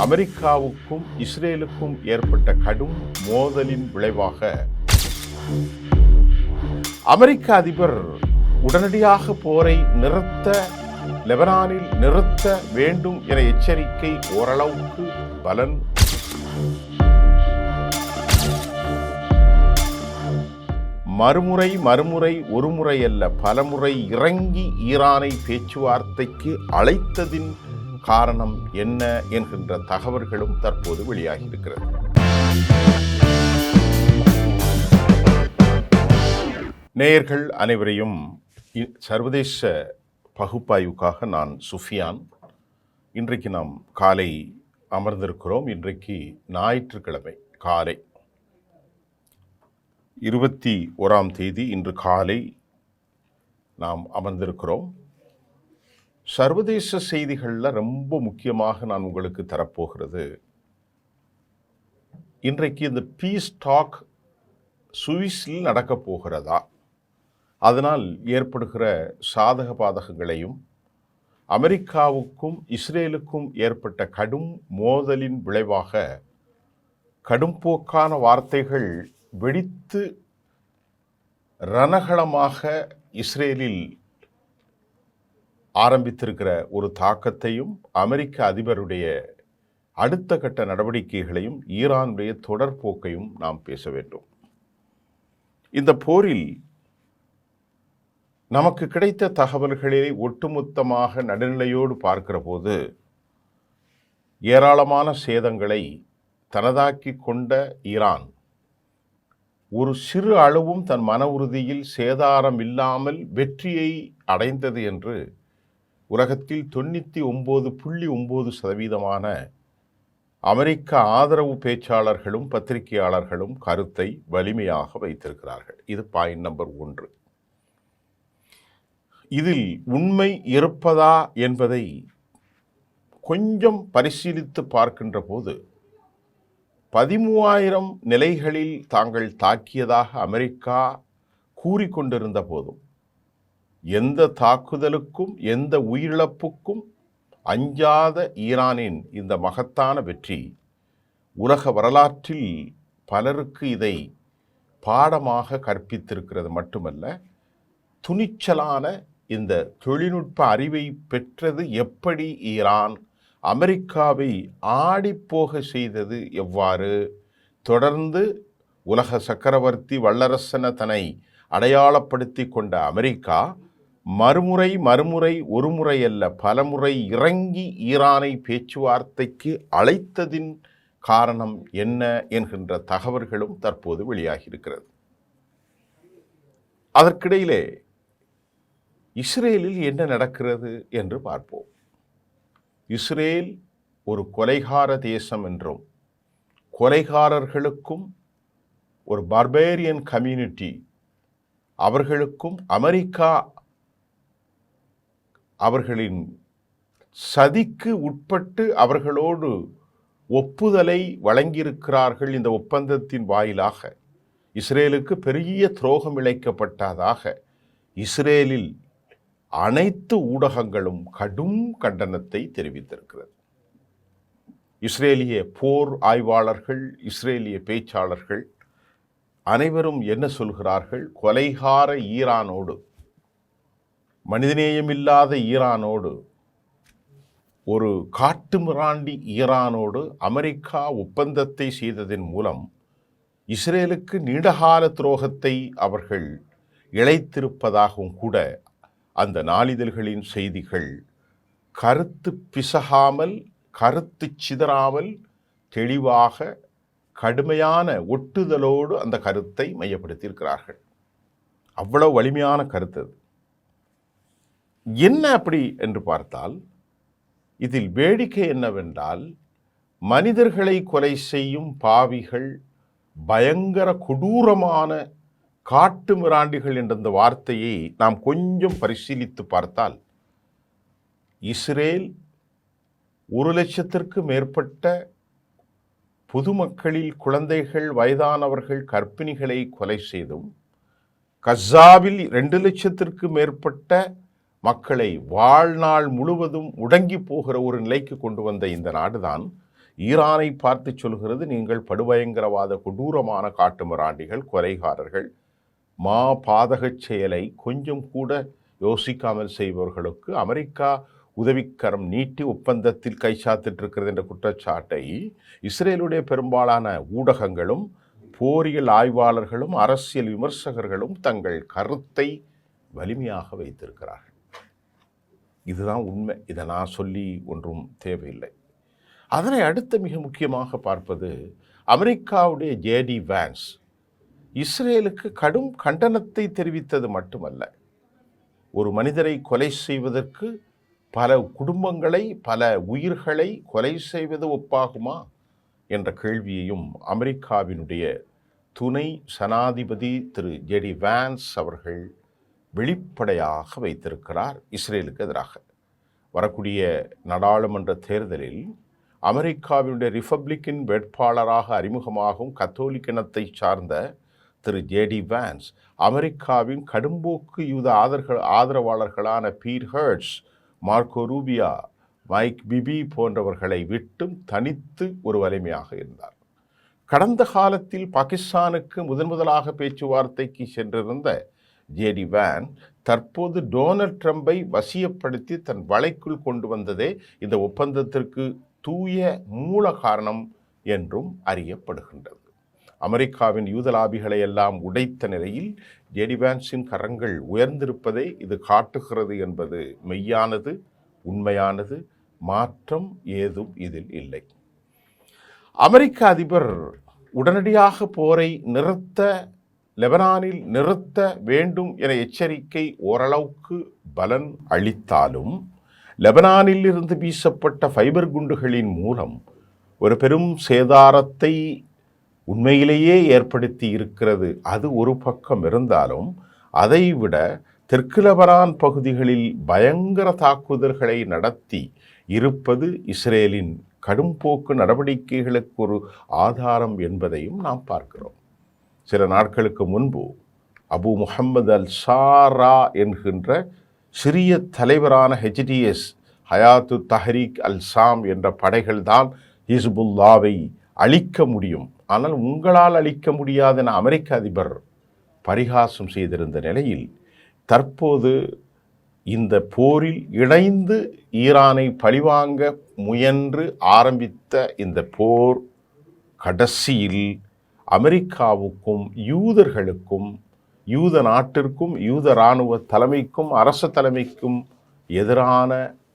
அமெரிக்காவுக்கும் இஸ்ரேலுக்கும் ஏற்பட்ட கடும் மோதலின் விளைவாக அமெரிக்க அதிபர் உடனடியாக போரை லெபனானில் நிறுத்த வேண்டும் என எச்சரிக்கை ஓரளவுக்கு பலன். மறுமுறை ஒருமுறை அல்ல பலமுறை இறங்கி ஈரானை பேச்சுவார்த்தைக்கு அழைத்ததின் காரணம் என்ன என்கின்ற தகவல்களும் தற்போது வெளியாகியிருக்கிறது. நேயர்கள் அனைவரையும் சர்வதேச பகுப்பாய்வுக்காக நான் சுஃபியான். இன்றைக்கு நாம் காலை அமர்ந்திருக்கிறோம். இன்றைக்கு ஞாயிற்றுக்கிழமை காலை 21ஆம் தேதி இன்று காலை நாம் அமர்ந்திருக்கிறோம். சர்வதேச செய்திகளில் ரொம்ப முக்கியமாக நான் உங்களுக்கு தரப்போகிறது, இன்றைக்கு இந்த பீஸ் டாக் சுவிஸில் நடக்கப் போகிறதா, அதனால் ஏற்படுகிற சாதக பாதகங்களையும் அமெரிக்காவுக்கும் இஸ்ரேலுக்கும் ஏற்பட்ட கடும் மோதலின் விளைவாக கடும்போக்கான வார்த்தைகள் வெடித்து ரணகளமாக இஸ்ரேலில் ஆரம்பித்திருக்கிற ஒரு தாக்கத்தையும் அமெரிக்க அதிபருடைய அடுத்த கட்ட நடவடிக்கைகளையும் ஈரானுடைய தொடர்போக்கையும் நாம் பேச வேண்டும். இந்த போரில் நமக்கு கிடைத்த தகவல்களை ஒட்டுமொத்தமாக நடுநிலையோடு பார்க்கிற போது ஏராளமான சேதங்களை தனதாக்கி கொண்ட ஈரான் ஒரு சிறு அளவும் தன் மன உறுதியில் சேதாரம் இல்லாமல் வெற்றியை அடைந்தது என்று உலகத்தில் 99.9% அமெரிக்க ஆதரவு பேச்சாளர்களும் பத்திரிகையாளர்களும் கருத்தை வலிமையாக வைத்திருக்கிறார்கள். இது பாயிண்ட் நம்பர் 1. இதில் உண்மை இருப்பதா என்பதை கொஞ்சம் பரிசீலித்து பார்க்கின்ற போது 13,000 நிலைகளில் தாங்கள் தாக்கியதாக அமெரிக்கா கூறிக்கொண்டிருந்த போதும் எந்த தாக்குதலுக்கும் எந்த உயிரிழப்புக்கும் அஞ்சாத ஈரானின் இந்த மகத்தான வெற்றி உலக வரலாற்றில் பலருக்கு இதை பாடமாக கற்பித்திருக்கிறது மட்டுமல்ல, துணிச்சலான இந்த தொழில்நுட்ப அறிவை பெற்றது எப்படி ஈரான், அமெரிக்காவை ஆடிப்போக செய்தது எவ்வாறு, தொடர்ந்து உலக சக்கரவர்த்தி வல்லரசன தன்னை அடையாளப்படுத்தி கொண்ட அமெரிக்கா மறுமுறை ஒருமுறை அல்ல பலமுறை இறங்கி ஈரானை பேச்சுவார்த்தைக்கு அழைத்ததின் காரணம் என்ன என்கின்ற தகவல்களும் தற்போது வெளியாகியிருக்கிறது. அதற்கிடையிலே இஸ்ரேலில் என்ன நடக்கிறது என்று பார்ப்போம். இஸ்ரேல் ஒரு கொலைகார தேசம் என்றும் கொலைகாரர்களுக்கும் ஒரு பார்பேரியன் கம்யூனிட்டி அவர்களுக்கும் அமெரிக்கா அவர்களின் சதிக்கு உட்பட்டு அவர்களோடு ஒப்புதலை வழங்கியிருக்கிறார்கள். இந்த ஒப்பந்தத்தின் வாயிலாக இஸ்ரேலுக்கு பெரிய துரோகம் இழைக்கப்பட்டதாக இஸ்ரேலில் அனைத்து ஊடகங்களும் கடும் கண்டனத்தை தெரிவித்திருக்கிறது. இஸ்ரேலிய போர் ஆய்வாளர்கள், இஸ்ரேலிய பேச்சாளர்கள் அனைவரும் என்ன சொல்கிறார்கள்? கொலைகார ஈரானோடு, மனிதநேயமில்லாத ஈரானோடு, ஒரு காட்டுமிராண்டி ஈரானோடு அமெரிக்கா ஒப்பந்தத்தை செய்ததன் மூலம் இஸ்ரேலுக்கு நீண்டகால துரோகத்தை அவர்கள் இழைத்திருப்பதாகவும் கூட அந்த நாளிதழ்களின் செய்திகள் கருத்து பிசகாமல், கருத்து சிதறாமல், தெளிவாக கடுமையான ஒட்டுதலோடு அந்த கருத்தை மையப்படுத்தியிருக்கிறார்கள். அவ்வளவு வலிமையான கருத்து. என்ன அப்படி என்று பார்த்தால், இதில் வேடிக்கை என்னவென்றால், மனிதர்களை கொலை செய்யும் பாவிகள், பயங்கர கொடூரமான காட்டு மிராண்டிகள் என்ற இந்த வார்த்தையை நாம் கொஞ்சம் பரிசீலித்து பார்த்தால், இஸ்ரேல் 1,00,000க்கு மேற்பட்ட பொதுமக்களில் குழந்தைகள், வயதானவர்கள், கர்ப்பிணிகளை கொலை செய்தும், கஸாவில் 2,00,000க்கு மேற்பட்ட மக்களை வாழ்நாள் முழுவதும் உடங்கி போகிற ஒரு நிலைக்கு கொண்டு வந்த இந்த நாடுதான் ஈரானை பார்த்து சொல்கிறது, நீங்கள் படுபயங்கரவாத கொடூரமான காட்டுமிராண்டிகள், கொலைகாரர்கள், பாதகச் செயலை கொஞ்சம் கூட யோசிக்காமல் செய்பவர்களுக்கு அமெரிக்கா உதவிக்கரம் நீட்டி ஒப்பந்தத்தில் கைச்சாத்திட்டு இருக்கிறது என்ற குற்றச்சாட்டை இஸ்ரேலுடைய பெரும்பாலான ஊடகங்களும் போரியல் ஆய்வாளர்களும் அரசியல் விமர்சகர்களும் தங்கள் கருத்தை வலிமையாக வைத்திருக்கிறார்கள். இதுதான் உண்மை. இதை நான் சொல்லி ஒன்றும் தேவையில்லை. அதனை அடுத்து மிக முக்கியமாக பார்ப்பது, அமெரிக்காவுடைய ஜேடி வான்ஸ் இஸ்ரேலுக்கு கடும் கண்டனத்தை தெரிவித்தது மட்டுமல்ல, ஒரு மனிதரை கொலை செய்வதற்கு பல குடும்பங்களை, பல உயிர்களை கொலை செய்வது ஒப்பாகுமா என்ற கேள்வியையும் அமெரிக்காவினுடைய துணை ஜனாதிபதி திரு ஜேடி வான்ஸ் அவர்கள் வெளிப்படையாக வைத்திருக்கிறார் இஸ்ரேலுக்கு எதிராக. வரக்கூடிய நாடாளுமன்ற தேர்தலில் அமெரிக்காவினுடைய ரிப்பப்ளிக்கன் வேட்பாளராக அறிமுகமாகும் கத்தோலிக்க இனத்தை சார்ந்த திரு ஜேடி வான்ஸ் அமெரிக்காவின் கடும்போக்கு யூத ஆதரவாளர்களான பீட் ஹெர்ட்ஸ், மார்க்கோ ரூபியா, மைக் பிபி போன்றவர்களை விட்டும் தனித்து ஒரு வலிமையாக இருந்தார். கடந்த காலத்தில் பாகிஸ்தானுக்கு முதலாக பேச்சுவார்த்தைக்கு சென்றிருந்த ஜேடி வான் தற்போது டொனால்ட் ட்ரம்பை வசியப்படுத்தி தன் வலைக்குள் கொண்டு வந்ததே இந்த ஒப்பந்தத்திற்கு தூய மூல காரணம் என்றும் அறியப்படுகின்றது. அமெரிக்காவின் யூத லாபிகளை எல்லாம் உடைத்த நிலையில் ஜேடி வான்ஸின் கரங்கள் உயர்ந்திருப்பதை இது காட்டுகிறது என்பது மெய்யானது, உண்மையானது. மாற்றம் ஏதும் இதில் இல்லை. அமெரிக்க அதிபர் உடனடியாக போரை லெபனானில் நிறுத்த வேண்டும் என எச்சரிக்கை ஓரளவுக்கு பலன் அளித்தாலும், லெபனானில் இருந்து வீசப்பட்ட ஃபைபர் குண்டுகளின் மூலம் ஒரு பெரும் சேதாரத்தை உண்மையிலேயே ஏற்படுத்தி இருக்கிறது. அது ஒரு பக்கம் இருந்தாலும், அதைவிட தெற்கு லெபனான் பகுதிகளில் பயங்கர தாக்குதல்களை நடத்தி இருப்பது இஸ்ரேலின் கடும்போக்கு நடவடிக்கைகளுக்கு ஒரு ஆதாரம் என்பதையும் நாம் பார்க்கிறோம். சில நாட்களுக்கு முன்பு அபு முஹம்மது அல் ஷாரா என்கின்ற சிறிய தலைவரான HDS, ஹயாத்து தஹ்ரீக் அல் ஷாம் என்ற படைகள் தான் ஹிஸ்புல்லாவை அழிக்க முடியும், ஆனால் உங்களால் அழிக்க முடியாது என அமெரிக்க அதிபர் பரிகாசம் செய்திருந்த நிலையில், தற்போது இந்த போரில் இணைந்து ஈரானை பழிவாங்க முயன்று ஆரம்பித்த இந்த போர் கடைசியில் அமெரிக்காவுக்கும் யூதர்களுக்கும், யூத நாட்டிற்கும், யூத இராணுவ தலைமைக்கும், அரச தலைமைக்கும் எதிரான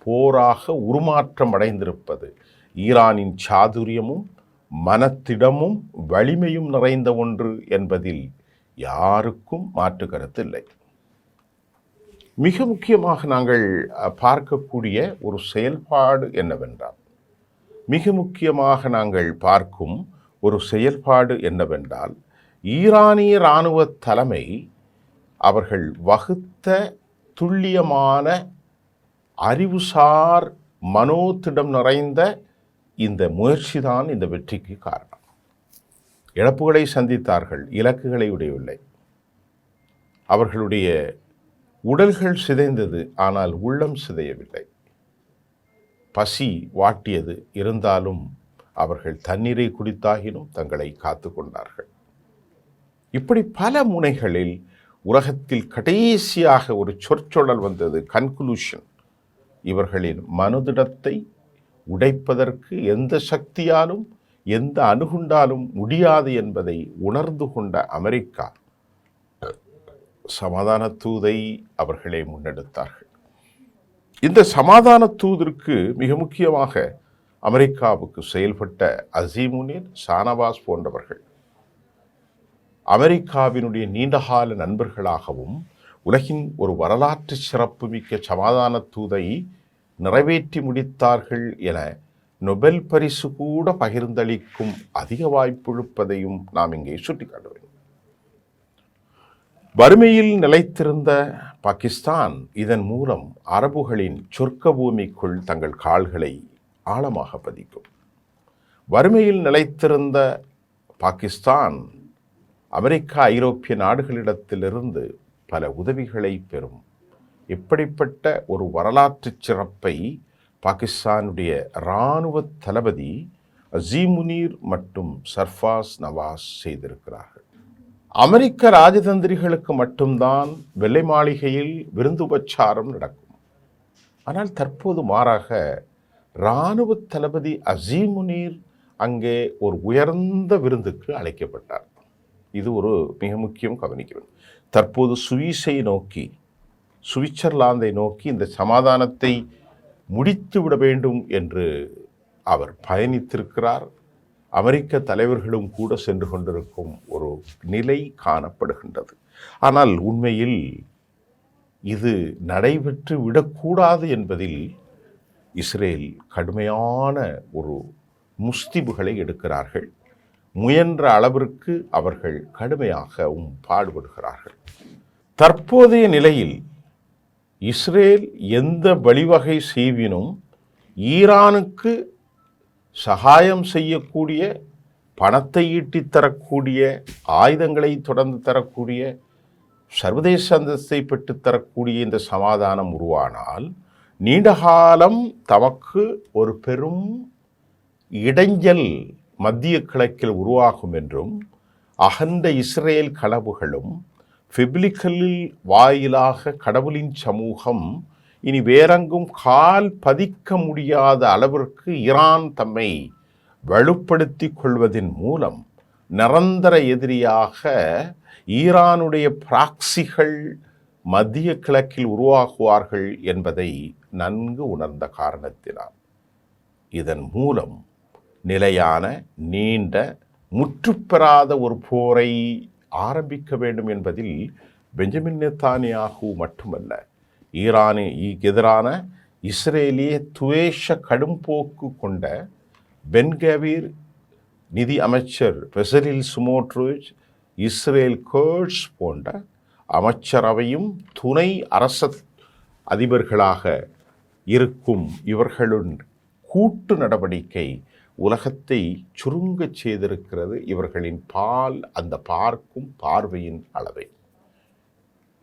போராக உருமாற்றம் அடைந்திருப்பது ஈரானின் சாதுரியமும் மனத்திடமும் வலிமையும் நிறைந்த ஒன்று என்பதில் யாருக்கும் மாற்று கருத்தில்லை. மிக முக்கியமாக நாங்கள் பார்க்கக்கூடிய ஒரு செயல்பாடு என்னவென்றால், ஈரானிய இராணுவ தலைமை அவர்கள் வகுத்த துல்லியமான அறிவுசார் மனோத்திடம் நிறைந்த இந்த முயற்சிதான் இந்த வெற்றிக்கு காரணம். இழப்புகளை சந்தித்தார்கள், இலக்குகளை உடையவில்லை. அவர்களுடைய உடல்கள் சிதைந்தது, ஆனால் உள்ளம் சிதையவில்லை. பசி வாட்டியது, இருந்தாலும் அவர்கள் தண்ணீரை குடித்தாகினும் தங்களை காத்து கொண்டார்கள். இப்படி பல முனைகளில் உலகத்தில் கடைசியாக ஒரு சொற்சொடல் வந்தது, கன்க்ளூஷன். இவர்களின் மனதிடத்தை உடைப்பதற்கு எந்த சக்தியாலும் எந்த அணுகுண்டாலும் முடியாது என்பதை உணர்ந்து கொண்ட அமெரிக்கா சமாதான தூதை அவர்களே முன்னெடுத்தார்கள். இந்த சமாதான தூதிற்கு மிக முக்கியமாக அமெரிக்காவுக்கு செயல்பட்ட அசீம் முனீர், ஷானவாஸ் போன்றவர்கள் அமெரிக்காவினுடைய நீண்டகால நண்பர்களாகவும் உலகின் ஒரு வரலாற்று சிறப்புமிக்க சமாதான தூதை நிறைவேற்றி முடித்தார்கள் என நொபெல் பரிசு கூட பகிர்ந்தளிக்கும் அதிக வாய்ப்பிருப்பதையும் நாம் இங்கே சுட்டிக்காட்ட வேண்டும். வறுமையில் நிலைத்திருந்த பாகிஸ்தான் இதன் மூலம் அரபுகளின் சொர்க்க பூமிக்குள் தங்கள் கால்களை ஆழமாக பதிக்கும். வறுமையில் நிலைத்திருந்த பாகிஸ்தான் அமெரிக்கா, ஐரோப்பிய நாடுகளிடத்திலிருந்து பல உதவிகளை பெறும். இப்படிப்பட்ட ஒரு வரலாற்று சிறப்பை பாகிஸ்தானுடைய இராணுவ தளபதி அசீம் முனீர் மற்றும் சர்ஃபாஸ் நவாஸ் செய்திருக்கிறார்கள். அமெரிக்க ராஜதந்திரிகளுக்கு மட்டும்தான் வெள்ளை மாளிகையில் விருந்துபச்சாரம் நடக்கும். ஆனால் தற்போது மாறாக இராணுவ தளபதி அசீம் முனீர் அங்கே ஒரு உயர்ந்த விருந்துக்கு அழைக்கப்பட்டார். இது ஒரு மிக முக்கியம் கவனிக்க வேண்டும். தற்போது சுவிட்சர்லாந்தை நோக்கி இந்த சமாதானத்தை முடித்து விட வேண்டும் என்று அவர் பயணித்திருக்கிறார். அமெரிக்க தலைவர்களும் கூட சென்று கொண்டிருக்கும் ஒரு நிலை காணப்படுகின்றது. ஆனால் உண்மையில் இது நடைபெற்று விடக்கூடாது என்பதில் இஸ்ரேல் கடுமையான ஒரு முஸ்திபுகளை எடுக்கிறார்கள். முயன்ற அளவிற்கு அவர்கள் கடுமையாகவும் பாடுபடுகிறார்கள். தற்போதைய நிலையில் இஸ்ரேல் எந்த வழிவகை செய்வினும் ஈரானுக்கு சகாயம் செய்யக்கூடிய, பணத்தை ஈட்டித் தரக்கூடிய, ஆயுதங்களை தொடர்ந்து தரக்கூடிய, சர்வதேச அந்தஸ்தை பெற்றுத்தரக்கூடிய இந்த சமாதானம் உருவானால் நீண்டகாலம் தமக்கு ஒரு பெரும் இடைஞ்சல் மத்திய கிழக்கில் உருவாகும் என்றும், அகண்ட இஸ்ரேல் களவுகளும் பிப்லிக்கலில் வாயிலாக கடவுளின் சமூகம் இனி வேறெங்கும் கால் பதிக்க முடியாத அளவிற்கு ஈரான் தம்மை வலுப்படுத்தி கொள்வதன் மூலம் நிரந்தர எதிரியாக ஈரானுடைய பிராக்சிகள் மத்திய கிழக்கில் உருவாகுவார்கள் என்பதை நன்கு உணர்ந்த காரணத்தினால் இதன் மூலம் நிலையான, நீண்ட, முற்றுப்பெறாத ஒரு போரை ஆரம்பிக்க வேண்டும் என்பதில் பெஞ்சமின் நெத்தானியாகு மட்டுமல்ல, ஈரானுக்கு எதிரான இஸ்ரேலிய துவேஷ கடும்போக்கு கொண்ட பென் கவீர், நிதி அமைச்சர் பெசலில் ஸ்மோட்ரிச், இஸ்ரேல் கர்ட்ஸ் போன்ற அமைச்சரவையும் துணை அரச அதிபர்களாக இருக்கும் இவர்களுடன் கூட்டு நடவடிக்கை உலகத்தை சுருங்கச் செய்திருக்கிறது. இவர்களின் அந்த பார்க்கும் பார்வையின் அளவை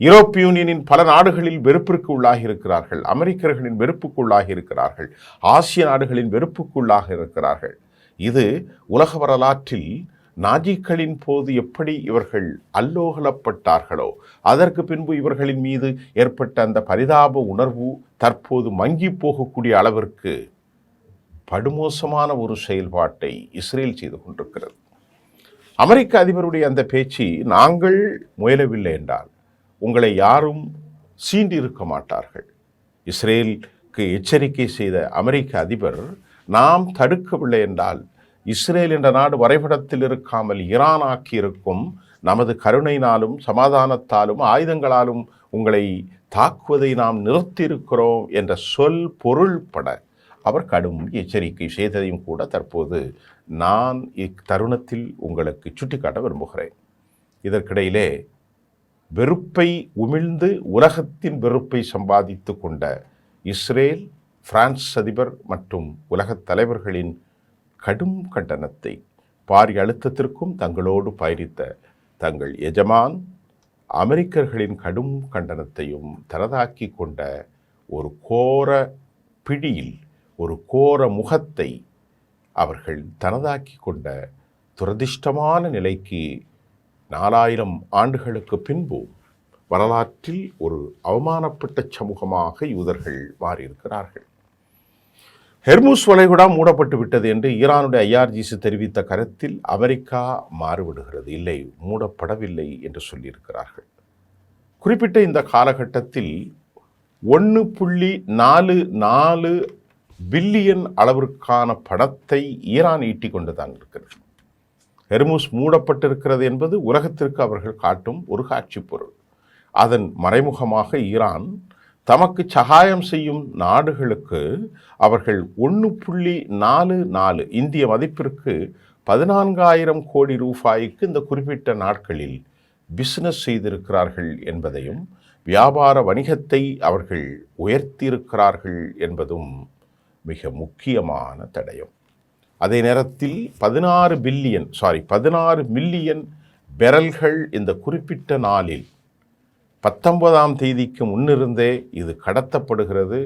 யூரோப்பிய யூனியனின் பல நாடுகளில் வெறுப்பிற்கு உள்ளாகி இருக்கிறார்கள். அமெரிக்கர்களின் வெறுப்புக்கு உள்ளாகி இருக்கிறார்கள். ஆசிய நாடுகளின் வெறுப்புக்கு உள்ளாக இருக்கிறார்கள். இது உலக வரலாற்றில் நாஜிக்களின் போது எப்படி இவர்கள் அல்லோகலப்பட்டார்களோ அதற்கு பின்பு இவர்களின் மீது ஏற்பட்ட அந்த பரிதாப உணர்வு தற்போது மங்கி போகக்கூடிய அளவிற்கு படுமோசமான ஒரு செயல்பாட்டை இஸ்ரேல் செய்து கொண்டிருக்கிறது. அமெரிக்க அதிபருடைய அந்த பேச்சு, நாங்கள் முயலவில்லை என்றால் உங்களை யாரும் சீண்டி இருக்க மாட்டார்கள். இஸ்ரேலுக்கு எச்சரிக்கை செய்த அமெரிக்க அதிபர், நாம் தடுக்கவில்லை என்றால் இஸ்ரேல் என்ற நாடு வரைபடத்தில் இருக்காமல் ஈரான் ஆக்கியிருக்கும் நமது கருணையினாலும் சமாதானத்தாலும் ஆயுதங்களாலும் உங்களை தாக்குவதை நாம் நிறுத்தியிருக்கிறோம் என்ற சொல் பொருள்பட அவர் கடும் எச்சரிக்கை செய்ததையும் கூட தற்போது நான் இத்தருணத்தில் உங்களுக்கு சுட்டிக்காட்ட விரும்புகிறேன். இதற்கிடையிலே வெறுப்பை உமிழ்ந்து உலகத்தின் வெறுப்பை சம்பாதித்து கொண்ட இஸ்ரேல், பிரான்ஸ் அதிபர் மற்றும் உலகத் தலைவர்களின் கடும் கண்டனத்தை, பாரிய அழுத்தத்திற்கும் தங்களோடு பயணித்த தங்கள் எஜமான் அமெரிக்கர்களின் கடும் கண்டனத்தையும் தனதாக்கி கொண்ட ஒரு கோர பிடியில், ஒரு கோர முகத்தை அவர்கள் தனதாக்கி கொண்ட துரதிர்ஷ்டமான நிலைக்கு 4000 ஆண்டுகளுக்கு பின்பு வரலாற்றில் ஒரு அவமானப்பட்ட சமூகமாக யூதர்கள் மாறியிருக்கிறார்கள். ஹெர்முஸ் வளைகுடா மூடப்பட்டு விட்டது என்று ஈரானுடைய IRGC தெரிவித்த கருத்தில் அமெரிக்கா மாறுபடுகிறது. இல்லை, மூடப்படவில்லை என்று சொல்லியிருக்கிறார்கள். குறிப்பிட்ட இந்த காலகட்டத்தில் 1.44 பில்லியன் அளவிற்கான பணத்தை ஈரான் ஈட்டிக் கொண்டுதான் இருக்கிறது. ஹெர்முஸ் மூடப்பட்டிருக்கிறது என்பது உலகத்திற்கு அவர்கள் காட்டும் ஒரு காட்சி பொருள். அதன் மறைமுகமாக ஈரான் தமக்கு சகாயம் செய்யும் நாடுகளுக்கு அவர்கள் 1.44 இந்திய மதிப்பிற்கு 14,000 கோடி ரூபாய்க்கு இந்த குறிப்பிட்ட நாட்களில் பிசினஸ் செய்திருக்கிறார்கள் என்பதையும், வியாபார வணிகத்தை அவர்கள் உயர்த்தியிருக்கிறார்கள் என்பதும் மிக முக்கியமான தடயம். அதே நேரத்தில் 16 மில்லியன் பெரல்கள் இந்த குறிப்பிட்ட நாளில் 19ஆம் தேதிக்கு முன்னிருந்தே இது கடத்தப்படுகிறது.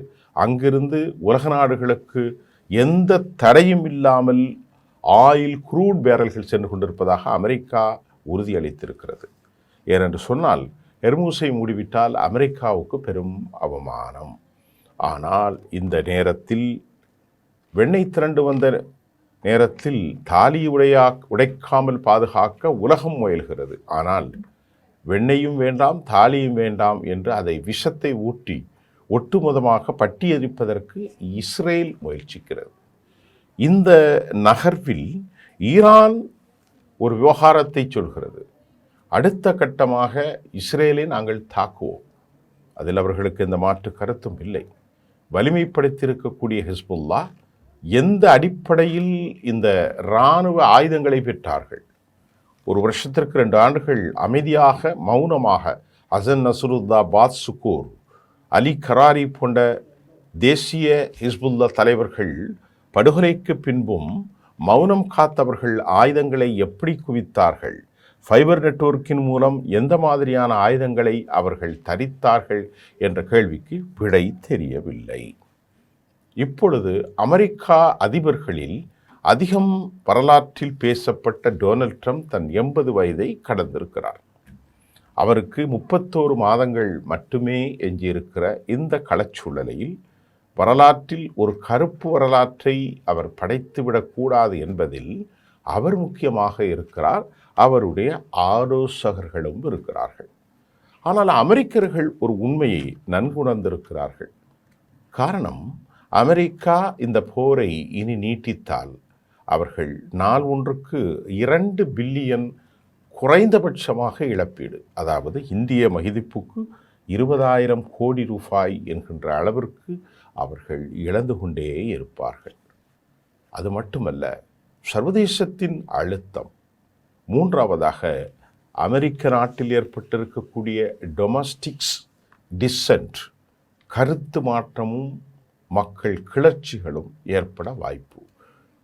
அங்கிருந்து உலக நாடுகளுக்கு எந்த தடையும் இல்லாமல் ஆயில் க்ரூட் பேரல்கள் சென்று கொண்டிருப்பதாக அமெரிக்கா உறுதியளித்திருக்கிறது. ஏனென்று சொன்னால் ஹெர்மூஸை மூடிவிட்டால் அமெரிக்காவுக்கு பெரும் அவமானம். ஆனால் இந்த நேரத்தில் வெண்ணெய் திரண்டு வந்த நேரத்தில் தாலி உடைக்காமல் பாதுகாக்க உலகம் முயல்கிறது. ஆனால் வெண்ணெயும் வேண்டாம் தாலியும் வேண்டாம் என்று அதை விஷத்தை ஊட்டி ஒட்டுமொத்தமாக பட்டியெரிப்பதற்கு இஸ்ரேல் முயற்சிக்கிறது. இந்த நகர்வில் ஈரான் ஒரு விவகாரத்தை சொல்கிறது. அடுத்த கட்டமாக இஸ்ரேலை நாங்கள் தாக்குவோம். அதில் அவர்களுக்கு எந்த மாற்று கருத்தும் இல்லை. வலிமைப்படுத்தியிருக்கக்கூடிய ஹிஸ்புல்லா எந்த அடிப்படையில் இந்த இராணுவ ஆயுதங்களை பெற்றார்கள்? ஒரு வருஷத்திற்கு 2 ஆண்டுகள் அமைதியாக மௌனமாக ஹசன் நஸ்ருல்லா பாத் சுக்கூர், அலி கராரி போன்ற தேசிய ஹிஸ்புல்லா தலைவர்கள் படுகொலைக்கு பின்பும் மௌனம் காத்தவர்கள் ஆயுதங்களை எப்படி குவித்தார்கள்? ஃபைபர் நெட்வொர்க்கின் மூலம் எந்த மாதிரியான ஆயுதங்களை அவர்கள் தரித்தார்கள் என்ற கேள்விக்கு விடை தெரியவில்லை. இப்பொழுது அமெரிக்கா அதிபர்களில் அதிகம் வரலாற்றில் பேசப்பட்ட டொனால்ட் ட்ரம்ப் தன் 80 வயதை கடந்திருக்கிறார். அவருக்கு 31 மாதங்கள் மட்டுமே எஞ்சியிருக்கிற இந்த களச்சூழலில் வரலாற்றில் ஒரு கருப்பு வரலாற்றை அவர் படைத்துவிடக்கூடாது என்பதில் அவர் முக்கியமாக இருக்கிறார். அவருடைய ஆலோசகர்களும் இருக்கிறார்கள். ஆனால் அமெரிக்கர்கள் ஒரு உண்மையை நன்குணர்ந்திருக்கிறார்கள். காரணம், அமெரிக்கா இந்த போரை இனி நீட்டித்தால் அவர்கள் நாள் ஒன்றுக்கு 2 பில்லியன் குறைந்தபட்சமாக இழப்பீடு, அதாவது இந்திய மதிப்புக்கு 20,000 கோடி ரூபாய் என்கின்ற அளவிற்கு அவர்கள் இழந்து கொண்டே இருப்பார்கள். அது மட்டுமல்ல, சர்வதேசத்தின் அழுத்தம். மூன்றாவதாக, அமெரிக்க நாட்டில் ஏற்பட்டிருக்கக்கூடிய டொமஸ்டிக்ஸ் டிசென்ட், கருத்து மாற்றமும் மக்கள் கிளர்ச்சிகளும் ஏற்பட வாய்ப்பு.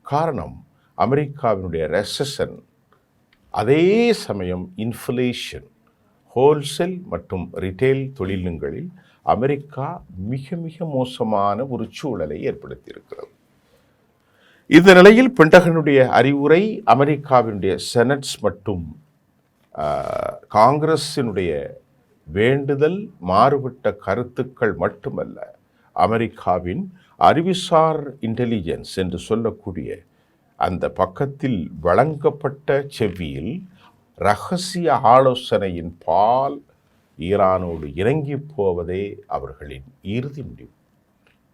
காரணம், அமெரிக்காவினுடைய ரெசஷன், அதே சமயம் இன்ஃப்ளேஷன். ஹோல்சேல் மற்றும் ரிட்டெயில் தொழில்களில் அமெரிக்கா மிக மிக மோசமான ஒரு சூழலை ஏற்படுத்தியிருக்கிறது. இந்த நிலையில் பென்டகனுடைய அறிவுரை, அமெரிக்காவினுடைய செனட்ஸ் மற்றும் காங்கிரஸினுடைய வேண்டுதல், மாறுபட்ட கருத்துக்கள் மட்டுமல்ல, அமெரிக்காவின் அறிவுசார் இன்டெலிஜென்ஸ் என்று சொல்லக்கூடிய அந்த பக்கத்தில் வழங்கப்பட்ட செவ்வியில் இரகசிய ஆலோசனையின் பால் ஈரானோடு இறங்கி போவதே அவர்களின் இறுதி முடிவு.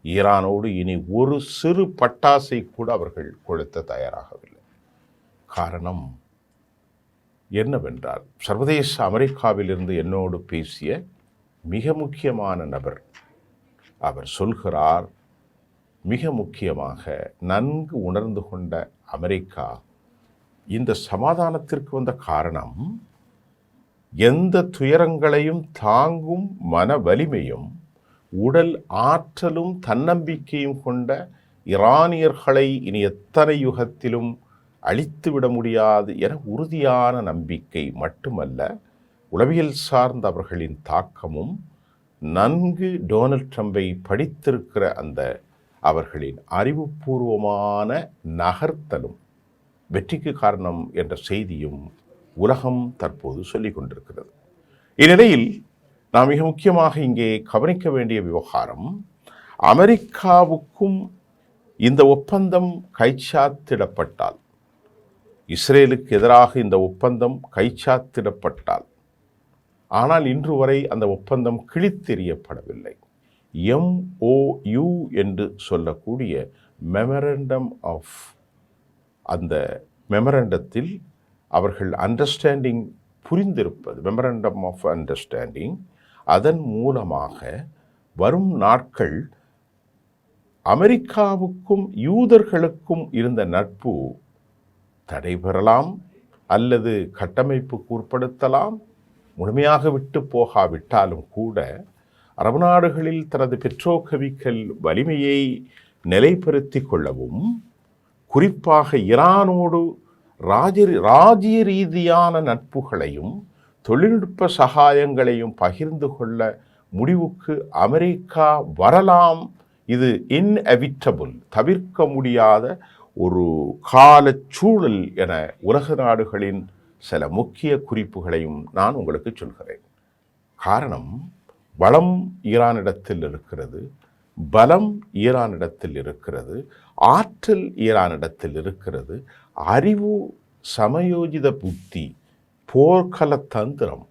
ஈரானோடு இனி ஒரு சிறு பட்டாசை கூட அவர்கள் கொளுத்த தயாராகவில்லை. காரணம் என்னவென்றால், சர்வதேச அமெரிக்காவிலிருந்து என்னோடு பேசிய மிக முக்கியமான நபர், அவர் சொல்கிறார், மிக முக்கியமாக நன்கு உணர்ந்து கொண்ட அமெரிக்கா இந்த சமாதானத்திற்கு வந்த காரணம், எந்த துயரங்களையும் தாங்கும் மன வலிமையும் உடல் ஆற்றலும் தன்னம்பிக்கையும் கொண்ட ஈரானியர்களை இனி எத்தனை யுகத்திலும் அழித்துவிட முடியாது என உறுதியான நம்பிக்கை மட்டுமல்ல, உளவியல் சார்ந்த அவர்களின் தாக்கமும், நன்கு டொனால்ட் ட்ரம்பை படித்திருக்கிற அந்த அவர்களின் அறிவுபூர்வமான நகர்த்தலும் வெற்றிக்கு காரணம் என்ற செய்தியும் உலகம் தற்போது சொல்லிக் கொண்டிருக்கிறது. இந்நிலையில் நாம் மிக முக்கியமாக இங்கே கவனிக்க வேண்டிய விவகாரம், அமெரிக்காவுக்கும் இந்த ஒப்பந்தம் கைச்சாத்திடப்பட்டால், இஸ்ரேலுக்கு எதிராக இந்த ஒப்பந்தம் கைச்சாத்திடப்பட்டால், ஆனால் இன்று வரை அந்த ஒப்பந்தம் கிழித்தெறியப்படவில்லை. MOU என்று சொல்லக்கூடிய மெமரண்டம் ஆஃப், அந்த மெமரண்டத்தில் அவர்கள் அண்டர்ஸ்டாண்டிங் புரிந்திருப்பது, மெமரண்டம் ஆஃப் அண்டர்ஸ்டாண்டிங், அதன் மூலமாக வரும் நாட்கள் அமெரிக்காவுக்கும் யூதர்களுக்கும் இருந்த நட்பு தடைபெறலாம் அல்லது கட்டமைப்புக்கு உட்படுத்தலாம். முழுமையாக விட்டு போகாவிட்டாலும் கூட அரபு நாடுகளில் தனது பெட்ரோகெமிக்கல் வலிமையை நிலைப்படுத்தி கொள்ளவும், குறிப்பாக ஈரானோடு ராஜ்ய ரீதியான நட்புகளையும் தொழில்நுட்ப சகாயங்களையும் பகிர்ந்து கொள்ள முடிவுக்கு அமெரிக்கா வரலாம். இது இன்எவிட்டபிள், தவிர்க்க முடியாத ஒரு காலச்சூழல் என உலக நாடுகளின் சில முக்கிய குறிப்புகளையும் நான் உங்களுக்கு சொல்கிறேன். காரணம், வளம் ஈரானிடத்தில் இருக்கிறது, பலம் ஈரானிடத்தில் இருக்கிறது, ஆற்றல் ஈரானிடத்தில் இருக்கிறது, அறிவு, சமயோஜித புத்தி, போர்க்கள தந்திரம்,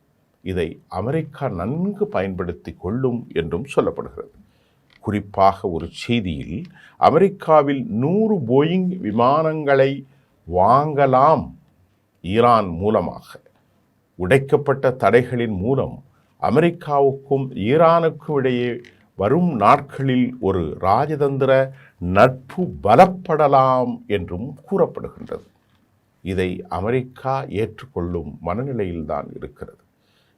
இதை அமெரிக்கா நன்கு பயன்படுத்தி கொள்ளும் என்றும் சொல்லப்படுகிறது. குறிப்பாக ஒரு செய்தியில் அமெரிக்காவில் 100 போயிங் விமானங்களை வாங்கலாம் ஈரான் மூலமாக. உடைக்கப்பட்ட தடைகளின் மூலம் அமெரிக்காவுக்கும் ஈரானுக்கும் இடையே வரும் நாட்களில் ஒரு ராஜதந்திர நட்பு பலப்படலாம் என்றும் கூறப்படுகின்றது. இதை அமெரிக்கா ஏற்றுக்கொள்ளும் மனநிலையில்தான் இருக்கிறது.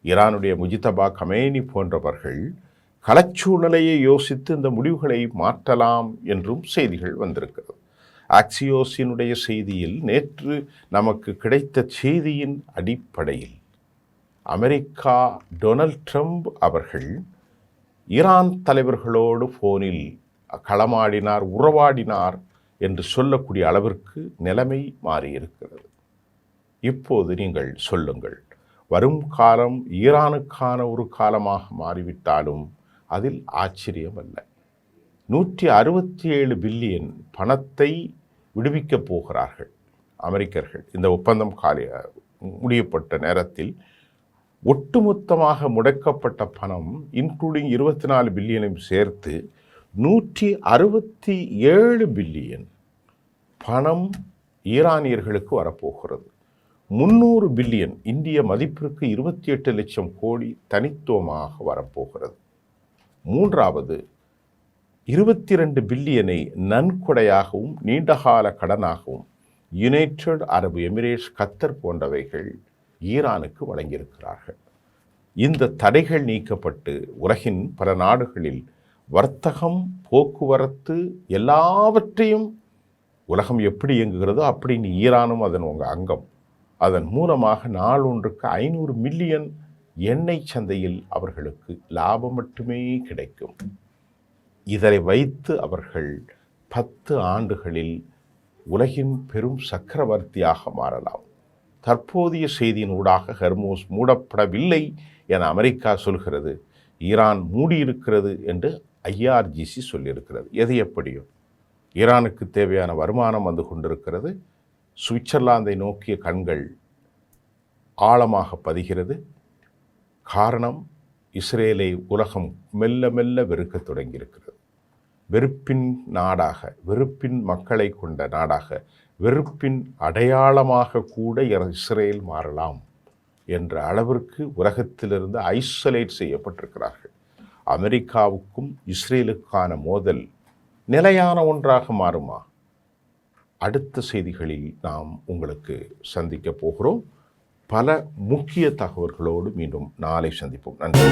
ஈரானுடைய முஜிதபா கமேனி போன்றவர்கள் களச்சூழலையே யோசித்து இந்த முடிவுகளை மாற்றலாம் என்றும் செய்திகள் வந்திருக்கிறது. ஆக்சியோஸினுடைய செய்தியில் நேற்று நமக்கு கிடைத்த செய்தியின் அடிப்படையில் அமெரிக்கா டொனால்ட் ட்ரம்ப் அவர்கள் ஈரான் தலைவர்களோடு போனில் களமாடினார், உறவாடினார் என்று சொல்லக்கூடிய அளவிற்கு நிலைமை மாறியிருக்கிறது. இப்போது நீங்கள் சொல்லுங்கள், வரும் காலம் ஈரானுக்கான ஒரு காலமாக மாறிவிட்டாலும் அதில் ஆச்சரியமல்ல. 167 பில்லியன் பணத்தை விடுவிக்கப் போகிறார்கள் அமெரிக்கர்கள். இந்த ஒப்பந்தம் முடியப்பட்ட நேரத்தில் ஒட்டுமொத்தமாக முடக்கப்பட்ட பணம் இன்க்ளூடிங் 24 பில்லியனையும் சேர்த்து 167 பில்லியன் பணம் ஈரானியர்களுக்கு வரப்போகிறது. 300 பில்லியன் இந்திய மதிப்பிற்கு 28 லட்சம் கோடி தனித்துவமாக வரப்போகிறது. மூன்றாவது 22 பில்லியனை நன்கொடையாகவும் நீண்டகால கடனாகவும் யுனைடெட் அரபு எமிரேட்ஸ், கத்தர் போன்றவைகள் ஈரானுக்கு வழங்கியிருக்கிறார்கள். இந்த தடைகள் நீக்கப்பட்டு உலகின் பல நாடுகளில் வர்த்தகம், போக்குவரத்து எல்லாவற்றையும் உலகம் எப்படி இயங்குகிறதோ அப்படி ஈரானும் அதன் அங்கம். அதன் மூலமாக நாளொன்றுக்கு 500 மில்லியன் எண்ணெய் சந்தையில் அவர்களுக்கு லாபம் மட்டுமே கிடைக்கும். இதை வைத்து அவர்கள் 10 ஆண்டுகளில் உலகின் பெரும் சக்கரவர்த்தியாக மாறலாம். தற்போதைய செய்தியின் ஊடாக ஹெர்மோஸ் மூடப்படவில்லை என அமெரிக்கா சொல்கிறது, ஈரான் மூடியிருக்கிறது என்று IRGC சொல்லியிருக்கிறது. எது எப்படியோ ஈரானுக்கு தேவையான வருமானம் வந்து கொண்டிருக்கிறது. சுவிட்சர்லாந்தை நோக்கிய கண்கள் ஆழமாக பதிகிறது. காரணம், இஸ்ரேலை உலகம் மெல்ல மெல்ல வெறுக்க தொடங்கியிருக்கிறது. வெறுப்பின் நாடாக, வெறுப்பின் மக்களை கொண்ட நாடாக, வெறுப்பின் அடையாளமாக கூட இஸ்ரேல் மாறலாம் என்ற அளவிற்கு உலகத்திலிருந்து ஐசோலேட் செய்யப்பட்டிருக்கிறார்கள். அமெரிக்காவுக்கும் இஸ்ரேலுக்கான மோதல் நிலையான ஒன்றாக மாறுமா? அடுத்த செய்திகளில் நாம் உங்களுக்கு சந்திக்க போகிறோம். பல முக்கிய தகவல்களோடு மீண்டும் நாளை சந்திப்போம். நன்றி.